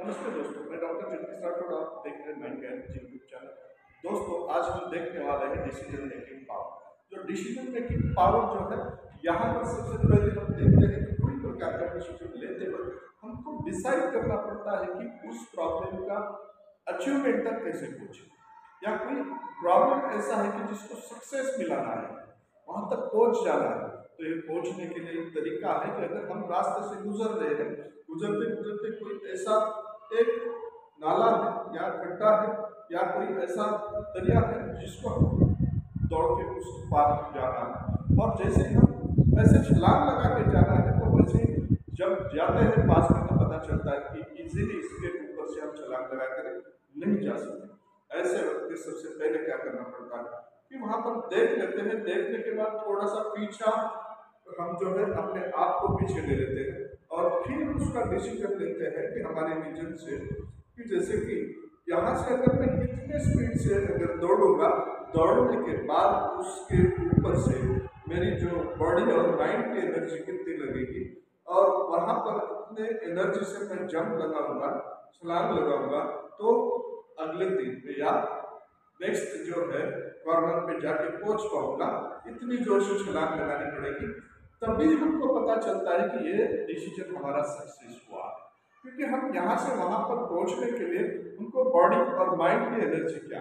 नमस्ते दोस्तों, मैं डॉक्टर जगदीश राठौड़, आप देख रहे हैं माइंड गैरेज यूट्यूब चैनल। दोस्तों, आज हम देखने वाले हैं डिसीजन मेकिंग पावर। जो डिसीजन मेकिंग पावर जो है, यहाँ पर सबसे पहले हम देखते हैं कि कोई प्रकार का डिसीजन लेते वक्त हमको डिसाइड करना पड़ता है कि उस प्रॉब्लम का अचीवमेंट तक कैसे पहुंचे, या कोई प्रॉब्लम ऐसा है कि जिसको सक्सेस मिलाना है, वहां तक पहुंच जाना है। तो ये पहुंचने के लिए एक तरीका है कि अगर हम रास्ते से गुजर रहे हैं, गुजरते गुजरते कोई ऐसा एक नाला है या गड्ढा है या कोई ऐसा दरिया है जिसको हम दौड़ के उस पार जाना है, और जैसे ही हम ऐसे छलांग लगा के जाना है तो वैसे ही जब जाते हैं पास में तो पता चलता है कि इजीली इसके ऊपर से हम छलांग लगा कर नहीं जा सकते। ऐसे वक्त में सबसे पहले क्या करना पड़ता है कि वहां पर देख लेते हैं, देखने के बाद थोड़ा सा पीछा हम जो है अपने आप को पीछे ले लेते हैं और फिर उसका डिसीजन लेते हैं कि हमारे विजन से कि जैसे कि यहाँ से अगर मैं कितने स्पीड से अगर दौड़ूंगा, दौड़ने के बाद उसके ऊपर से मेरी जो बॉडी और माइंड की एनर्जी कितनी लगेगी, और वहाँ पर कितने एनर्जी से मैं जंप लगाऊंगा, छलांग लगाऊंगा, तो अगले दिन पे या नेक्स्ट जो है कॉर्नर पे जाके पहुंच पाऊंगा। इतनी जोर से छलांग लगानी पड़ेगी, तभी हमको पता चलता है कि ये डिसीजन हमारा सक्सेस हुआ। क्योंकि हम यहाँ से वहां पर पहुंचने के लिए हमको बॉडी और माइंड की एनर्जी क्या,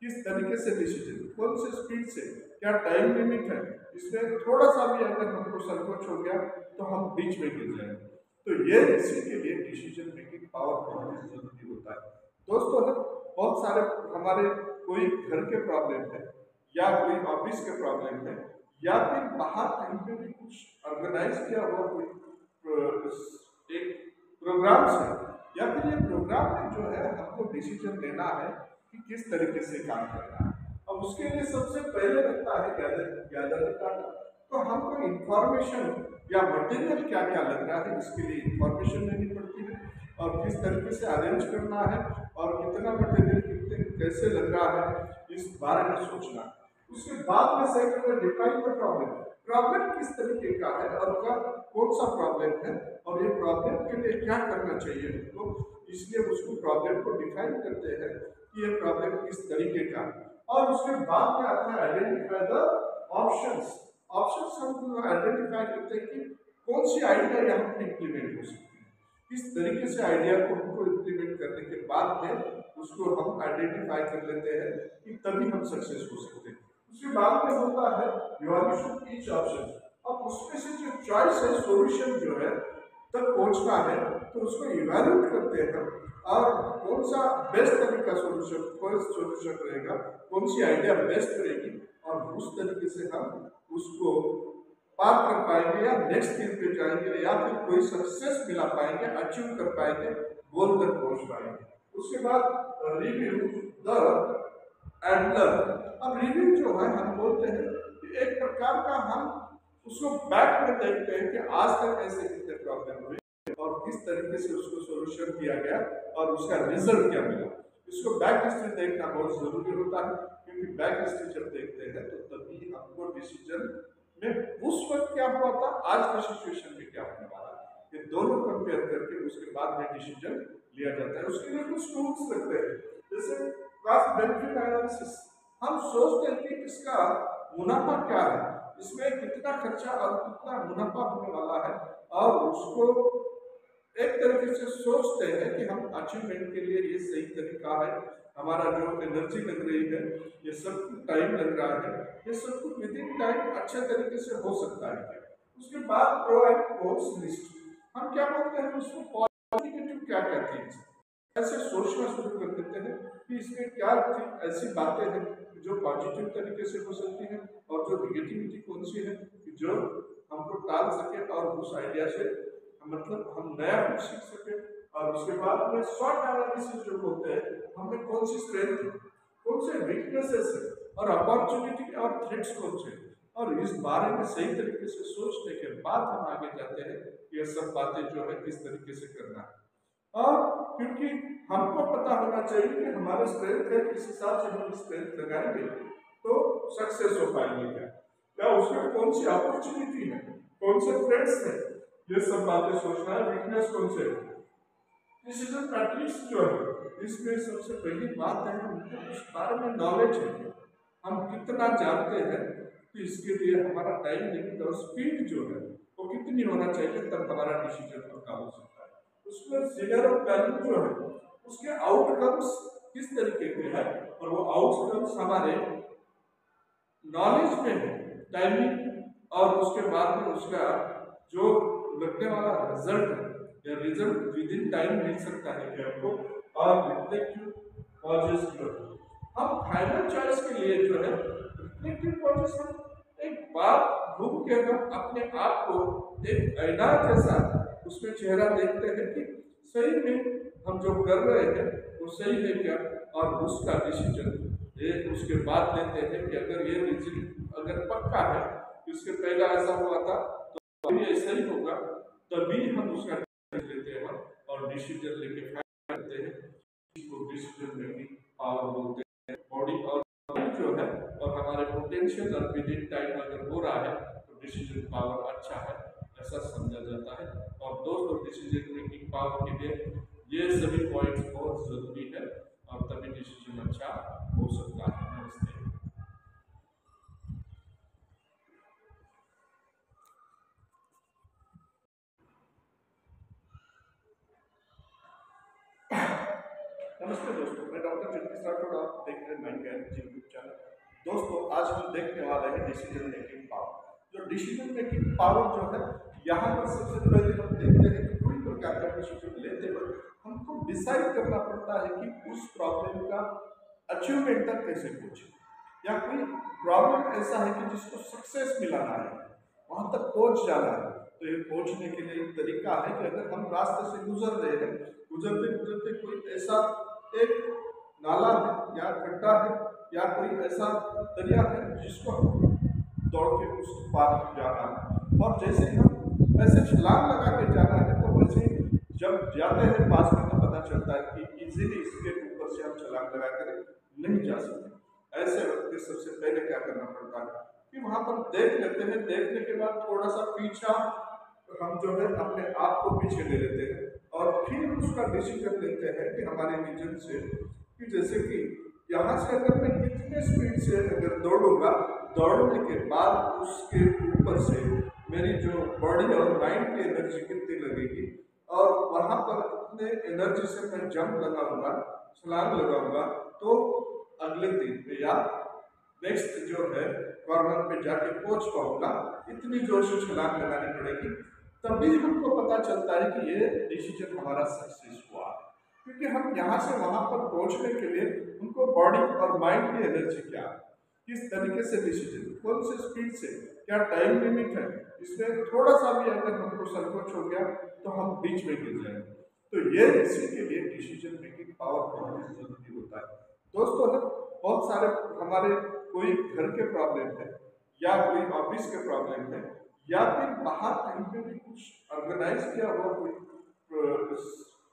किस तरीके से डिसीजन, कौन से स्पीड से, क्या टाइम लिमिट है, इसमें थोड़ा सा भी अगर हमको संकोच हो गया तो हम बीच में गिर जाएंगे। तो ये इसी के लिए डिसीजन मेकिंग पावर बहुत जरूरी होता है। दोस्तों, बहुत सारे हमारे कोई घर के प्रॉब्लम है या कोई ऑफिस के प्रॉब्लम है या फिर बाहर कहीं पे भी कुछ ऑर्गेनाइज किया हुआ कोई एक प्रोग्राम है, या फिर ये प्रोग्राम में जो है हमको डिसीजन लेना है कि किस तरीके से काम करना है। अब उसके लिए सबसे पहले लगता है गैदर डाटा। तो हमको इंफॉर्मेशन या मटेरियल क्या क्या लग रहा है, इसके लिए इंफॉर्मेशन लेनी पड़ती है और किस तरीके से अरेंज करना है और कितना मटेरियल कितने कैसे लग रहा है, इस बारे में सोचना। उसके बाद में सेकंड में डिफाइन द प्रॉब्लम। प्रॉब्लम किस तरीके का है और क्या कौन सा प्रॉब्लम है और ये प्रॉब्लम के लिए क्या करना चाहिए हमको, इसलिए उसको प्रॉब्लम को डिफाइन करते हैं कि ये प्रॉब्लम किस तरीके का है। और उसके बाद में आता है आइडेंटिफाई द ऑप्शंस। ऑप्शंस हम आइडेंटिफाई करते हैं कि कौन सी आइडिया यहाँ पर इम्प्लीमेंट हो सकती है, किस तरीके से आइडिया को हमको इम्प्लीमेंट करने के बाद में उसको हम आइडेंटिफाई कर लेते हैं कि तभी हम सक्सेस हो सकते हैं। उसके बाद में होता है इवैल्यूएशन ईच ऑप्शन। अब उसमें से जो चॉइस है, सॉल्यूशन जो है तक पहुंचना है, तो उसको इवैल्यूएट करते हैं और कौन सा बेस्ट तरीका सॉल्यूशन, कौन सॉल्यूशन रहेगा, कौन सी आइडिया बेस्ट रहेगी, और उस तरीके से हम उसको पार कर पाएंगे या नेक्स्ट स्टेज पे जाएंगे या फिर कोई सक्सेस मिला पाएंगे, अचीव कर पाएंगे, गोल तक पहुंच पाएंगे। उसके बाद रिव्यू द एंड लर्न। अब रिव्यू जो है हम बोलते हैं कि एक प्रकार का हम उसको बैक में देखते हैं कि आज तक ऐसे कितने प्रॉब्लम हुए और किस तरीके से उसको सोल्यूशन किया गया और उसका रिजल्ट क्या मिला। इसको बैक हिस्ट्री देखना बहुत जरूरी होता है, क्योंकि बैक हिस्ट्री जब देखते हैं तो तभी हमको डिसीजन में उस वक्त क्या हुआ था, आज के सिचुएशन में क्या होने वाला है, ये दोनों कंपेयर करके उसके बाद में डिसीजन लिया जाता है। उसके लिए कुछ टूल्स लगते हैं, जैसे कॉस्ट बेनिफिट एनालिसिस। हम सोचते हैं कि इसका मुनाफा क्या है, इसमें कितना खर्चा और कितना मुनाफा होने वाला है, और उसको एक तरीके से सोचते हैं कि हम अचीवमेंट के लिए ये सही तरीका है, हमारा जो एनर्जी लग रही है, ये सब कुछ टाइम लग रहा है, ये सब कुछ विद इन टाइम अच्छे तरीके से हो सकता है। उसके बाद प्रो एंड कॉन्स लिस्ट। हम क्या बोलते हैं उसको, पॉजिटिव क्या क्या थी, ऐसे सोचना शुरू कर देते हैं कि इसमें क्या ऐसी बातें हैं जो पॉजिटिव तरीके से हो सकती हैं और जो निगेटिविटी कौन सी है जो हमको टाल सके और उस आइडिया से मतलब हम नया कुछ सीख सके। और उसके बाद में शॉर्ट एनालिसिस जो होते हैं, हमें कौन सी स्ट्रेंथ है, कौन से वीकनेसेस है और अपॉर्चुनिटी और थ्रेट्स कौन से, और इस बारे में सही तरीके से सोचने के बाद हम आगे जाते हैं कि ये सब बातें जो है किस तरीके से करना है। और क्योंकि हमको पता होना चाहिए कि हमारे स्ट्रेंथ है, किस हिसाब से हम स्ट्रेंथ लगाएंगे तो सक्सेस हो पाएंगे क्या उसमें कौन सी अपॉर्चुनिटी है, कौन से थ्रेट्स है, ये सब बातें सोचना है। वीकनेस कौन से है, डिसीजन मैट्रिक्स जो है इसमें सबसे पहली बात है हमको उस बारे में नॉलेज है, हम कितना जानते हैं कि इसके लिए हमारा टाइम लिमिट और स्पीड जो है वो कितनी होना चाहिए, तब हमारा डिसीजन पक्का हो सकता है। उसमें सिनेरियो प्लानिंग जो है उसके आउटकम्स किस तरीके के हैं और वो आउटकम्स हमारे नॉलेज में है, टाइमिंग और उसके बाद में उसका जो लगने वाला रिजल्ट है या रिजल्ट विद इन टाइम मिल सकता है कि आपको, और रिफ्लेक्टिव कॉजेस जो है हम फाइनल चॉइस के लिए जो है रिफ्लेक्टिव कॉजेस हम एक बार घूम के हम अपने आप को एक आईना जैसा उसमें चेहरा देखते हैं कि सही में हम जो कर रहे हैं वो सही है क्या, और उसका डिसीजन ये उसके बाद लेते हैं कि अगर ये रिजल्ट अगर पक्का है कि उसके पहले ऐसा हुआ था तो अभी ऐसा ही होगा, तभी हम उसका लेते हैं और डिसीजन लेके करते हैं। इसको डिसीजन मेकिंग पावर बोलते हैं। बॉडी और माइंड जो है और हमारे पोटेंशियल और विद इन टाइम अगर हो रहा है तो डिसीजन पावर अच्छा है ऐसा समझा जाता है। और दोस्तों डिसीजन मेकिंग पावर के लिए ये सभी पॉइंट्स बहुत जरूरी है और तभी डिसीजन अच्छा हो सकता है। नमस्ते। नमस्ते दोस्तों, मैं डॉक्टर जगदीश राठौड़, आप देख रहे हैं माइंड गैरेज यूट्यूब चैनल। दोस्तों आज हम देखने वाले हैं डिसीजन मेकिंग पावर। जो डिसीजन मेकिंग पावर जो है यहाँ पर सबसे पहले हम देखते हैं कि कोई प्रकार का डिसीजन लेते वक्त हमको डिसाइड करना पड़ता है कि उस प्रॉब्लम का अचीवमेंट तक कैसे पहुंचे, या कोई प्रॉब्लम ऐसा है कि जिसको सक्सेस मिलाना है, वहां तक पहुंच जाना है। तो ये पहुंचने के लिए एक तरीका है कि अगर हम रास्ते से गुजर रहे हैं, गुजरते गुजरते कोई ऐसा एक नाला है या गड्ढा है या कोई ऐसा दरिया है जिसको हम दौड़ के उस पार जाना है, और जैसे हम ऐसे छलांग लगा के जाना है तो वैसे जब जाते हैं पास में तो पता चलता है कि इजीली इसके ऊपर से हम छलांग लगा कर नहीं जा सकते। ऐसे वक्त सबसे पहले क्या करना पड़ता है कि वहां पर देख लेते हैं, देखने के बाद थोड़ा सा पीछा हम जो है अपने आप को पीछे ले लेते हैं और फिर उसका डिसीजन लेते हैं कि हमारे विजन से कि जैसे कि यहाँ से अगर मैं कितने स्पीड से अगर दौड़ूंगा, दौड़ने के बाद उसके ऊपर से मेरी जो बॉडी और माइंड की एनर्जी कितनी लगेगी, और वहाँ पर कितने एनर्जी से मैं जंप लगाऊंगा, छलांग लगाऊंगा, तो अगले दिन पे या नेक्स्ट जो है कॉर्नर पे जाके पहुंच पाऊंगा, इतनी जोर से छलांग लगानी पड़ेगी, तभी हमको पता चलता है कि ये डिसीजन हमारा सक्सेस हुआ। क्योंकि हम यहाँ से वहां पर पहुंचने के लिए उनको बॉडी और माइंड की एनर्जी क्या है, किस तरीके से डिसीजन, कौन से स्पीड से, क्या टाइम लिमिट है, इसमें थोड़ा सा भी अगर हमको संकोच हो गया तो हम बीच में गिर जाएंगे। तो ये इसी के लिए डिसीजन मेकिंग पावर बहुत जरूरी होता है। दोस्तों बहुत सारे हमारे कोई घर के प्रॉब्लम है या कोई ऑफिस के प्रॉब्लम है या फिर बाहर कहीं पे भी कुछ ऑर्गेनाइज किया हुआ कोई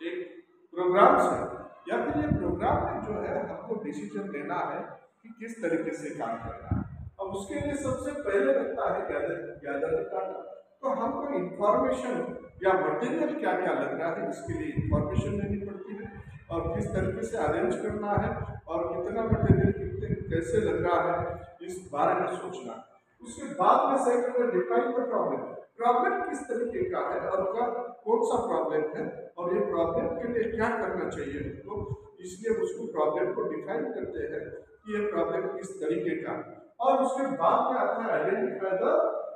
एक प्रोग्राम्स है, या फिर ये प्रोग्राम में जो है हमको डिसीजन लेना है कि किस तरीके से काम करना है। अब उसके लिए सबसे पहले लगता है गैदर डाटा। तो हमको इंफॉर्मेशन या मटेरियल क्या क्या लग रहा है इसके लिए इंफॉर्मेशन लेनी पड़ती है, और किस तरीके से अरेंज करना है और कितना मटेरियल कितने कैसे लग रहा है इस बारे में सोचना है। उसके बाद में सेकंड में डिफाइन द प्रॉब्लम, प्रॉब्लम किस तरीके का है और कौन सा प्रॉब्लम है और ये प्रॉब्लम के लिए क्या करना चाहिए हमको, इसलिए उसको प्रॉब्लम को डिफाइन करते हैं कि ये प्रॉब्लम किस तरीके का है। और उसके बाद में आता है आइडेंटिफाई द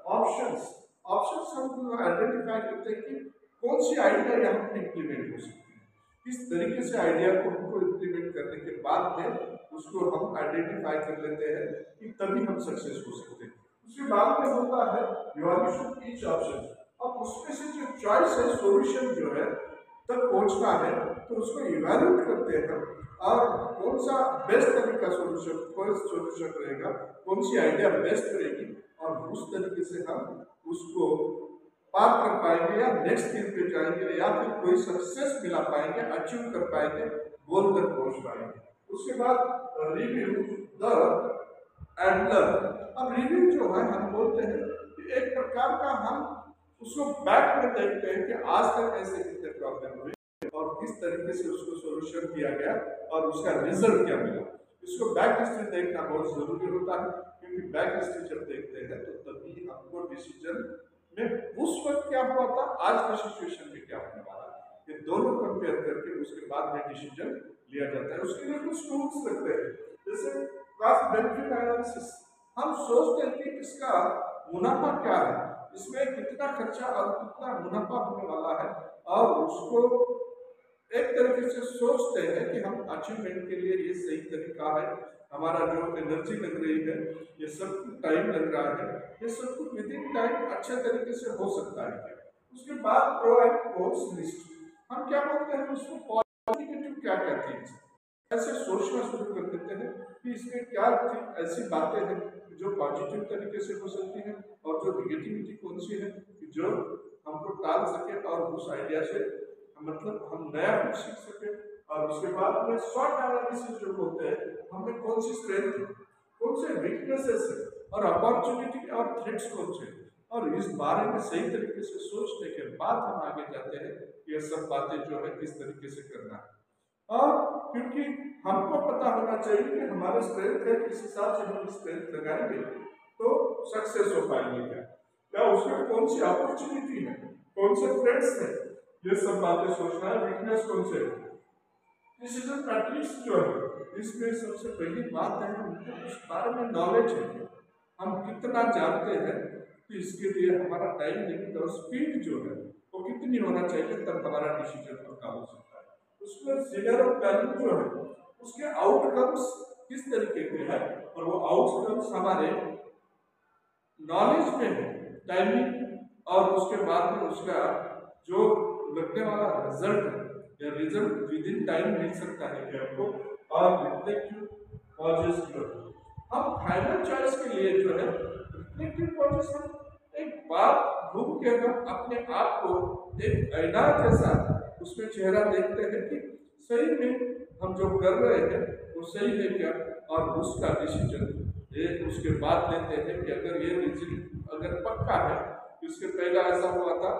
ऑप्शंस। ऑप्शंस हम आइडेंटिफाई करते हैं कि कौन सी आइडिया यहाँ पर इम्प्लीमेंट हो सकती है, किस तरीके से आइडिया को हमको इम्प्लीमेंट करने के बाद में उसको हम आइडेंटिफाई कर लेते हैं कि तभी हम सक्सेस हो सकते हैं। उसके बाद में होता है इवैल्यूएशन ईच ऑप्शन। अब उसमें से जो चॉइस है, सॉल्यूशन जो है तक पहुंचना है, तो उसको इवैल्यूएट करते हैं और कौन सा बेस्ट तरीका सॉल्यूशन, कौन सॉल्यूशन रहेगा, कौन सी आइडिया बेस्ट रहेगी, और उस तरीके से हम उसको पार कर पाएंगे या नेक्स्ट स्टेज पे जाएंगे या फिर कोई सक्सेस मिला पाएंगे, अचीव कर पाएंगे, गोल तक पहुंच पाएंगे। उसके बाद रिव्यू द एंड लर्न। अब रिव्यू जो है हम बोलते हैं कि एक प्रकार का हम उसको बैक में देखते हैं कि आज तक ऐसे कितने प्रॉब्लम हुए, और किस तरीके से उसको सोल्यूशन किया गया और उसका रिजल्ट क्या मिला। इसको बैक हिस्ट्री देखना बहुत जरूरी होता है, क्योंकि बैक हिस्ट्री जब देखते हैं तो तभी हमको डिसीजन में उस वक्त क्या हुआ था, आज के सिचुएशन में क्या होने वाला है, ये दोनों कंपेयर करके उसके बाद में डिसीजन लिया जाता है। उसके लिए कुछ टूल्स लगते हैं, जैसे कॉस्ट बेनिफिट एनालिसिस। हम सोचते हैं कि इसका मुनाफा क्या है, इसमें कितना खर्चा और कितना मुनाफा होने वाला है, और उसको एक तरीके से सोचते हैं कि हम अचीवमेंट के लिए ये सही तरीका है, हमारा जो एनर्जी लग रही है, ये सब कुछ टाइम लग रहा है, ये सब कुछ विद इन टाइम अच्छे तरीके से हो सकता है क्या। उसके बाद प्रो एंड कॉन्स लिस्ट, हम क्या बोलते हैं उसको, पॉजिटिव क्या क्या थिंग्स ऐसे सोचना शुरू कर देते हैं कि इसमें क्या ऐसी बातें हैं जो पॉजिटिव तरीके से हो सकती हैं, और जो निगेटिविटी कौन सी है जो हमको टाल सके और उस आइडिया से मतलब हम नया कुछ सीख सके। और उसके बाद में शॉर्ट एनालिसिस जो होते हैं, हमें कौन सी स्ट्रेंथ है, कौन से वीकनेसेस है, और अपॉर्चुनिटी और थ्रेट्स कौन से, और इस बारे में सही तरीके से सोचने के बाद हम आगे जाते हैं ये सब बातें जो है किस तरीके से करना है। और क्योंकि हमको पता होना चाहिए कि हमारे स्ट्रेंथ है, किस हिसाब से हम स्ट्रेंथ लगाएंगे तो सक्सेस हो पाएंगे क्या, या उसमें कौन सी अपॉर्चुनिटी है, कौन से थ्रेट्स है, ये सब बातें सोचना है। वीकनेस कौन से, डिसीजन मैट्रिक्स जो है, इसमें सबसे पहली बात है हमको उस बारे में नॉलेज है, हम कितना जानते हैं, तो इसके लिए हमारा टाइम लिमिट और स्पीड जो है वो कितनी होना चाहिए, तब हमारा डिसीजन पक्का हो सकता है। उसमें सिगर ऑफ वैल्यू जो है, उसके आउटकम्स किस तरीके के हैं, और वो आउटकम्स हमारे नॉलेज में है, टाइमिंग, और उसके बाद में उसका जो लगने वाला रिजल्ट है, या रिजल्ट विद इन टाइम मिल सकता है कि आपको, और रिफ्लेक्टिव कॉजेस जो है, हम फाइनल चॉइस के लिए जो है रिफ्लेक्टिव कॉजेस, हम एक बार घूम के हम अपने आप को एक आईना जैसा उसमें चेहरा देखते हैं कि सही में हम जो कर रहे हैं वो सही है क्या, और उसका डिसीजन ये उसके बाद लेते हैं कि अगर ये रिजल्ट अगर पक्का है, इसके पहला ऐसा हुआ था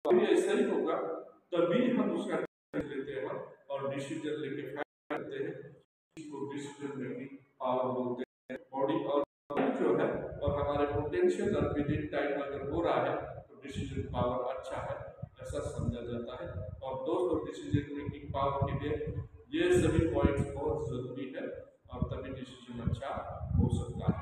तो ये ऐसा ही होगा, तभी हम उसका लेते हैं और डिसीजन लेके करते हैं। इसको डिसीजन मेकिंग पावर बोलते हैं। बॉडी और जो है और हमारे पोटेंशियल और विद इन टाइम अगर हो रहा है तो डिसीजन पावर अच्छा है ऐसा समझा जाता है। और दोस्तों डिसीजन मेकिंग पावर के लिए ये सभी पॉइंट्स बहुत जरूरी है, और तभी डिसीजन अच्छा हो सकता है।